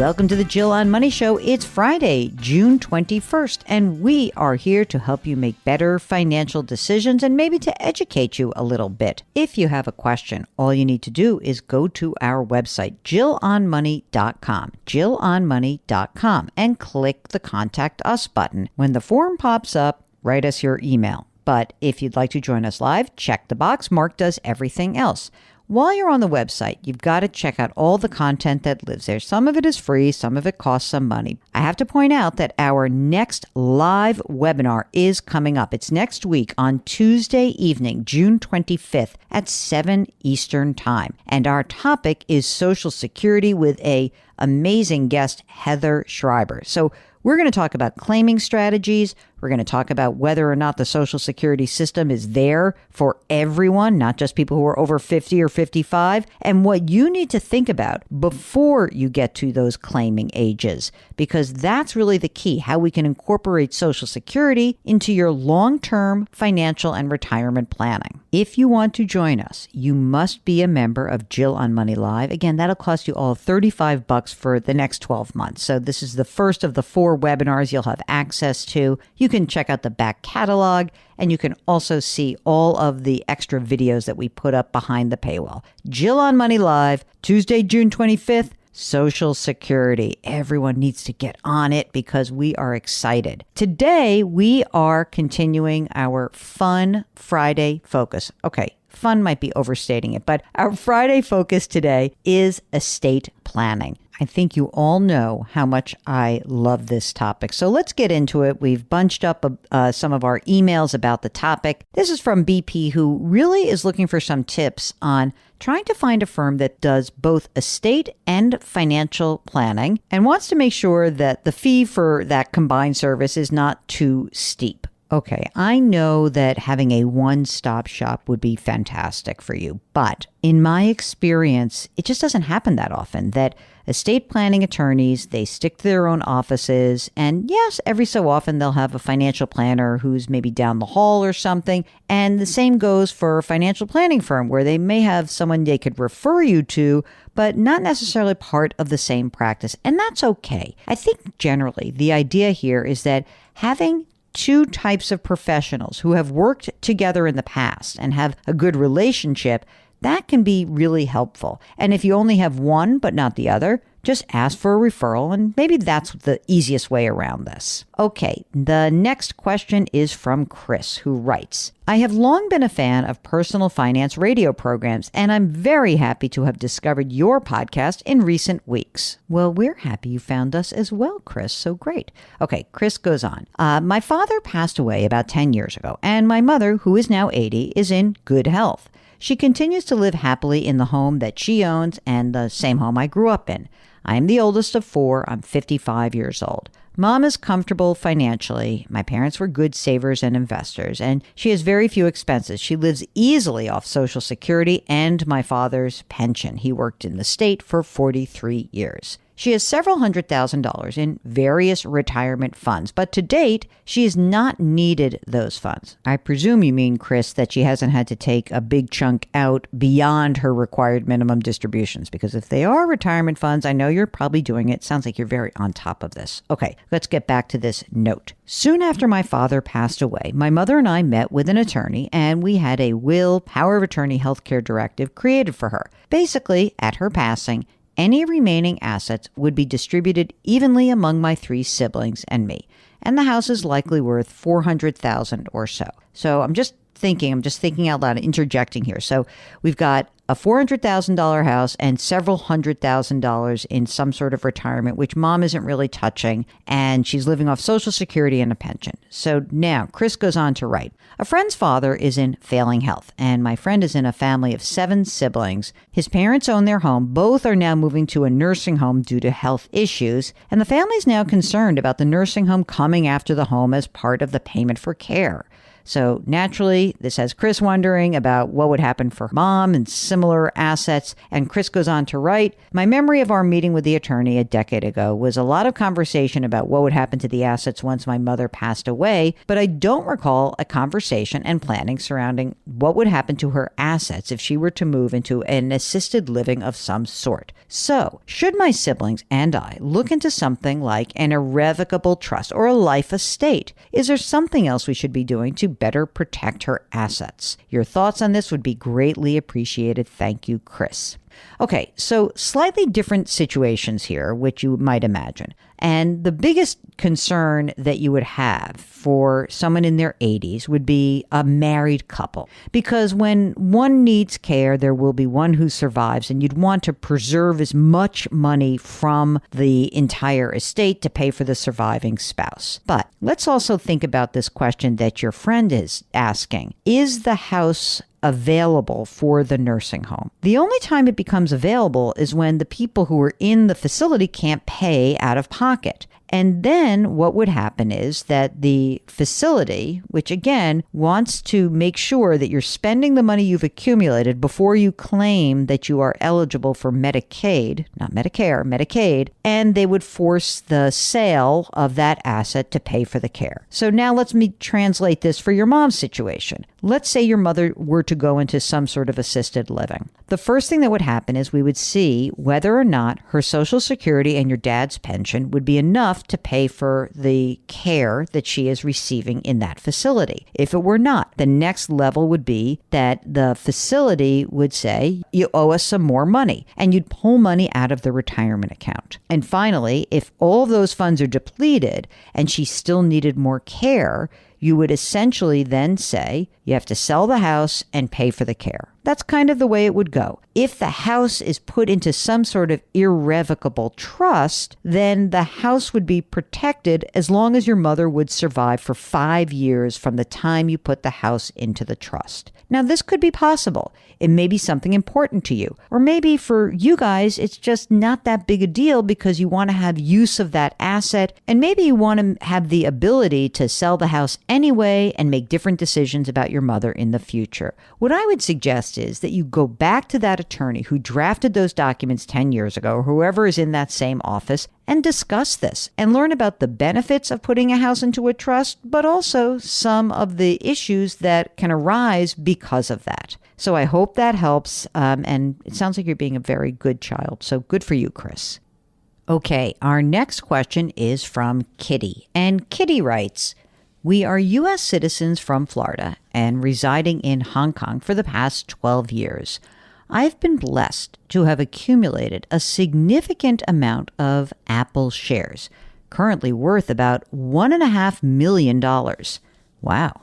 Welcome to the Jill on Money Show. It's Friday, June 21st, and we are here to help you make better financial decisions and maybe to educate you a little bit. If you have a question, all you need to do is go to our website, jillonmoney.com, jillonmoney.com, and click the Contact Us button. When the form pops up, write us your email. But if you'd like to join us live, check the box. Mark does everything else. While you're on the website, you've got to check out all the content that lives there. Some of it is free, some of it costs some money. I have to point out that our next live webinar is coming up. It's next week on Tuesday evening, June 25th at 7 Eastern Time. And our topic is Social Security with an amazing guest, Heather Schreiber. So we're going to talk about claiming strategies. We're going to talk about whether or not the Social Security system is there for everyone, not just people who are over 50 or 55, and what you need to think about before you get to those claiming ages, because that's really the key, how we can incorporate Social Security into your long-term financial and retirement planning. If you want to join us, you must be a member of Jill on Money Live. Again, that'll cost you all $35 for the next 12 months. So this is the first of the 4 webinars you'll have access to. You can check out the back catalog, and you can also see all of the extra videos that we put up behind the paywall. Jill on Money Live, Tuesday, June 25th, Social Security. Everyone needs to get on it because we are excited. Today, we are continuing our Fun Friday focus. Okay, fun might be overstating it, but our Friday focus today is estate planning. I think you all know how much I love this topic. So let's get into it. We've bunched up some of our emails about the topic. This is from BP, who really is looking for some tips on trying to find a firm that does both estate and financial planning and wants to make sure that the fee for that combined service is not too steep. Okay, I know that having a one-stop shop would be fantastic for you, but in my experience, it just doesn't happen that often, that estate planning attorneys, they stick to their own offices, and yes, every so often they'll have a financial planner who's maybe down the hall or something, and the same goes for a financial planning firm where they may have someone they could refer you to, but not necessarily part of the same practice, and that's okay. I think generally the idea here is that having 2 types of professionals who have worked together in the past and have a good relationship, that can be really helpful. And if you only have one but not the other, just ask for a referral, and maybe that's the easiest way around this. Okay, the next question is from Chris, who writes, I have long been a fan of personal finance radio programs, and I'm very happy to have discovered your podcast in recent weeks. Well, we're happy you found us as well, Chris, so great. Okay, Chris goes on. My father passed away about 10 years ago, and my mother, who is now 80, is in good health. She continues to live happily in the home that she owns and the same home I grew up in. I am the oldest of 4. I'm 55 years old. Mom is comfortable financially. My parents were good savers and investors, and she has very few expenses. She lives easily off Social Security and my father's pension. He worked in the state for 43 years. She has several $100,000 in various retirement funds, but to date, she has not needed those funds. I presume you mean, Chris, that she hasn't had to take a big chunk out beyond her required minimum distributions, because if they are retirement funds, I know you're probably doing it. Sounds like you're very on top of this. Okay, let's get back to this note. Soon after my father passed away, my mother and I met with an attorney, and we had a will, power of attorney healthcare directive created for her. Basically, at her passing, any remaining assets would be distributed evenly among my 3 siblings and me, and the house is likely worth $400,000 or so. So I'm just thinking out loud, interjecting here. So we've got a $400,000 house and several $100,000 in some sort of retirement, which mom isn't really touching, and she's living off Social Security and a pension. So now Chris goes on to write, a friend's father is in failing health, and my friend is in a family of 7 siblings. His parents own their home. Both are now moving to a nursing home due to health issues, and the family is now concerned about the nursing home coming after the home as part of the payment for care. So naturally, this has Chris wondering about what would happen for mom and similar assets. And Chris goes on to write, my memory of our meeting with the attorney a decade ago was a lot of conversation about what would happen to the assets once my mother passed away, but I don't recall a conversation and planning surrounding what would happen to her assets if she were to move into an assisted living of some sort. So, should my siblings and I look into something like an irrevocable trust or a life estate? Is there something else we should be doing to better protect her assets? Your thoughts on this would be greatly appreciated. Thank you, Chris. Okay, so slightly different situations here, which you might imagine. And the biggest concern that you would have for someone in their 80s would be a married couple. Because when one needs care, there will be one who survives, and you'd want to preserve as much money from the entire estate to pay for the surviving spouse. But let's also think about this question that your friend is asking. Is the house available for the nursing home? The only time it becomes available is when the people who are in the facility can't pay out of pocket. And then what would happen is that the facility, which again wants to make sure that you're spending the money you've accumulated before you claim that you are eligible for Medicaid, not Medicare, Medicaid, and they would force the sale of that asset to pay for the care. So now let me translate this for your mom's situation. Let's say your mother were to go into some sort of assisted living. The first thing that would happen is we would see whether or not her Social Security and your dad's pension would be enough to pay for the care that she is receiving in that facility. If it were not, the next level would be that the facility would say, you owe us some more money, and you'd pull money out of the retirement account. And finally, if all of those funds are depleted and she still needed more care, you would essentially then say, you have to sell the house and pay for the care. That's kind of the way it would go. If the house is put into some sort of irrevocable trust, then the house would be protected as long as your mother would survive for 5 years from the time you put the house into the trust. Now, this could be possible. It may be something important to you. Or maybe for you guys, it's just not that big a deal because you want to have use of that asset. And maybe you want to have the ability to sell the house anyway and make different decisions about your mother in the future. What I would suggest is that you go back to that attorney who drafted those documents 10 years ago, or whoever is in that same office, and discuss this and learn about the benefits of putting a house into a trust, but also some of the issues that can arise because of that. So I hope that helps. And it sounds like you're being a very good child. So good for you, Chris. Okay, our next question is from Kitty. And Kitty writes, we are U.S. citizens from Florida and residing in Hong Kong for the past 12 years. I've been blessed to have accumulated a significant amount of Apple shares, currently worth about $1.5 million. Wow.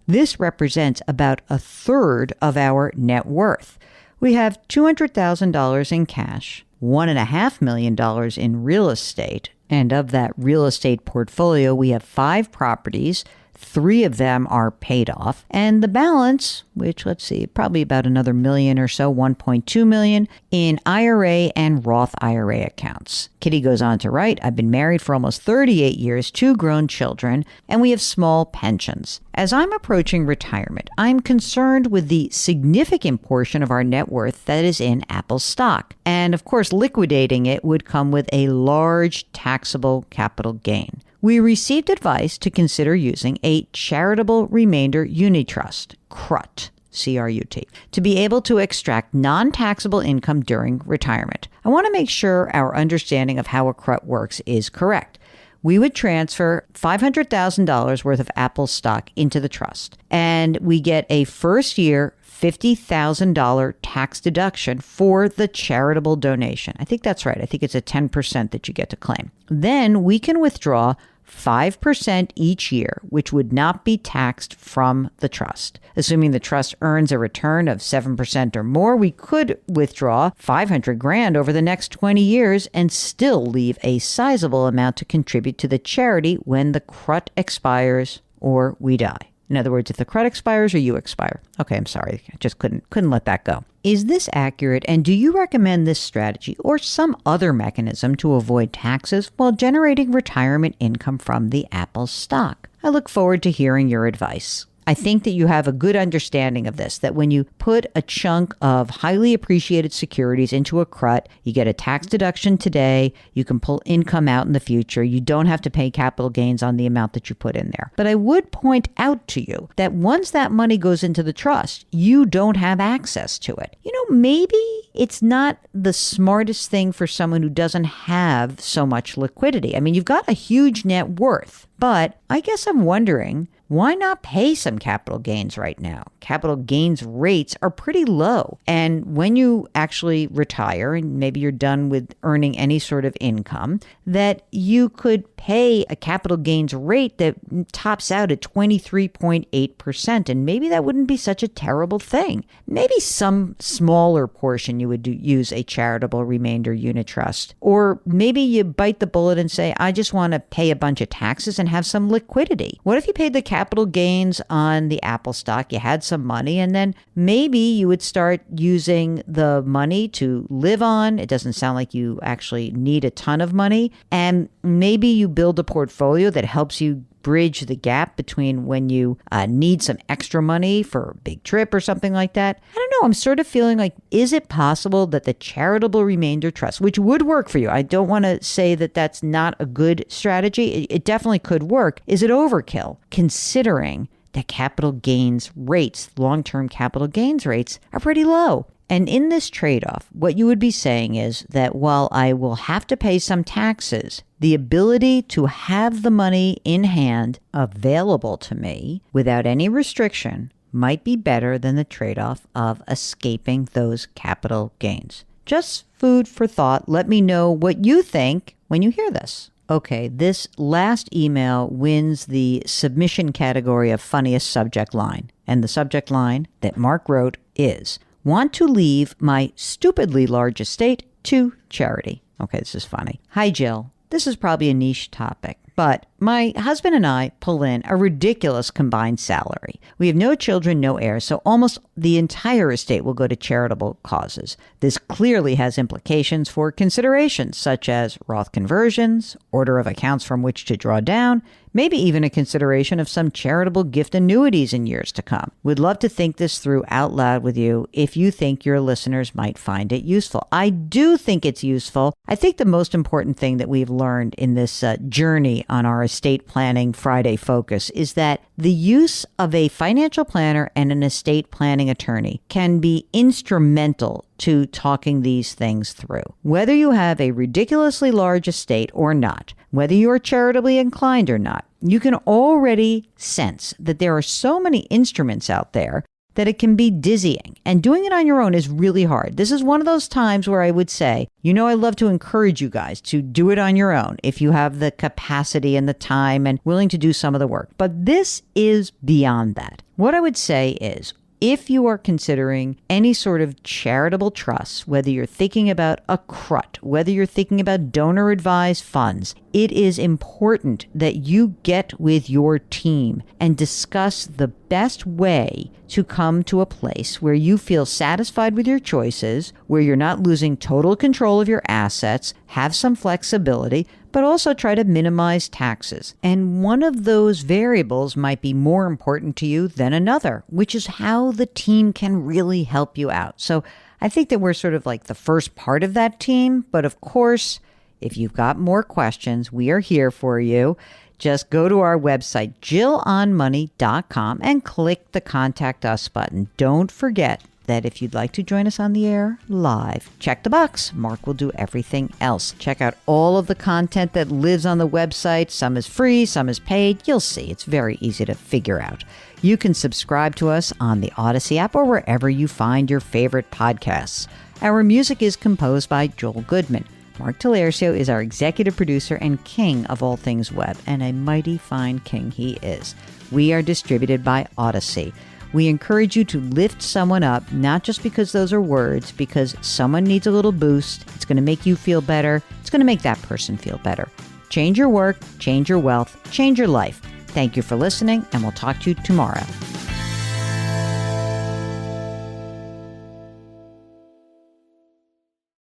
This represents about a third of our net worth. We have $200,000 in cash, $1.5 million in real estate, and of that real estate portfolio, we have 5 properties. 3 of them are paid off, and the balance, which let's see, probably about another million or so, 1.2 million in IRA and Roth IRA accounts. Kitty goes on to write, I've been married for almost 38 years, 2 grown children, and we have small pensions. As I'm approaching retirement, I'm concerned with the significant portion of our net worth that is in Apple stock. And of course, liquidating it would come with a large taxable capital gain. We received advice to consider using a charitable remainder unitrust, CRUT, C-R-U-T, to be able to extract non-taxable income during retirement. I want to make sure our understanding of how a CRUT works is correct. We would transfer $500,000 worth of Apple stock into the trust, and we get a first year $50,000 tax deduction for the charitable donation. I think that's right. I think it's a 10% that you get to claim. Then we can withdraw 5% each year, which would not be taxed from the trust. Assuming the trust earns a return of 7% or more, we could withdraw $500,000 over the next 20 years and still leave a sizable amount to contribute to the charity when the CRUT expires or we die. In other words, if the CRUT expires or you expire. Okay, I'm sorry. I just couldn't let that go. Is this accurate, and do you recommend this strategy or some other mechanism to avoid taxes while generating retirement income from the Apple stock? I look forward to hearing your advice. I think that you have a good understanding of this, that when you put a chunk of highly appreciated securities into a CRUT, you get a tax deduction today, you can pull income out in the future, you don't have to pay capital gains on the amount that you put in there. But I would point out to you that once that money goes into the trust, you don't have access to it. Maybe it's not the smartest thing for someone who doesn't have so much liquidity. I mean, you've got a huge net worth, but I guess I'm wondering, why not pay some capital gains right now? Capital gains rates are pretty low. And when you actually retire and maybe you're done with earning any sort of income, that you could pay a capital gains rate that tops out at 23.8%. And maybe that wouldn't be such a terrible thing. Maybe some smaller portion you would use a charitable remainder unit trust. Or maybe you bite the bullet and say, I just want to pay a bunch of taxes and have some liquidity. What if you paid the capital gains on the Apple stock, you had some money, and then maybe you would start using the money to live on. It doesn't sound like you actually need a ton of money. And maybe you build a portfolio that helps you bridge the gap between when you need some extra money for a big trip or something like that. I don't know. I'm sort of feeling like, is it possible that the charitable remainder trust, which would work for you, I don't want to say that that's not a good strategy. It definitely could work. Is it overkill considering that capital gains rates, long-term capital gains rates are pretty low? And in this trade-off, what you would be saying is that while I will have to pay some taxes, the ability to have the money in hand available to me without any restriction might be better than the trade-off of escaping those capital gains. Just food for thought. Let me know what you think when you hear this. Okay, this last email wins the submission category of funniest subject line. And the subject line that Mark wrote is, want to leave my stupidly large estate to charity. Okay, this is funny. Hi, Jill. This is probably a niche topic, but my husband and I pull in a ridiculous combined salary. We have no children, no heirs, so almost the entire estate will go to charitable causes. This clearly has implications for considerations such as Roth conversions, order of accounts from which to draw down, maybe even a consideration of some charitable gift annuities in years to come. We'd love to think this through out loud with you if you think your listeners might find it useful. I do think it's useful. I think the most important thing that we've learned in this journey on our estate planning Friday focus is that the use of a financial planner and an estate planning attorney can be instrumental to talking these things through. Whether you have a ridiculously large estate or not, whether you are charitably inclined or not, you can already sense that there are so many instruments out there that it can be dizzying. And doing it on your own is really hard. This is one of those times where I would say, I love to encourage you guys to do it on your own if you have the capacity and the time and willing to do some of the work. But this is beyond that. What I would say is, if you are considering any sort of charitable trust, whether you're thinking about a CRUT, whether you're thinking about donor-advised funds, it is important that you get with your team and discuss the best way to come to a place where you feel satisfied with your choices, where you're not losing total control of your assets, have some flexibility, but also try to minimize taxes. And one of those variables might be more important to you than another, which is how the team can really help you out. So I think that we're sort of like the first part of that team. But of course, if you've got more questions, we are here for you. Just go to our website, jillonmoney.com, and click the Contact Us button. Don't forget that if you'd like to join us on the air live, check the box. Mark will do everything else. Check out all of the content that lives on the website. Some is free, some is paid. You'll see. It's very easy to figure out. You can subscribe to us on the Odyssey app or wherever you find your favorite podcasts. Our music is composed by Joel Goodman. Mark Talercio is our executive producer and king of all things web, and a mighty fine king he is. We are distributed by Odyssey. We encourage you to lift someone up, not just because those are words, because someone needs a little boost. It's going to make you feel better. It's going to make that person feel better. Change your work, change your wealth, change your life. Thank you for listening, and we'll talk to you tomorrow.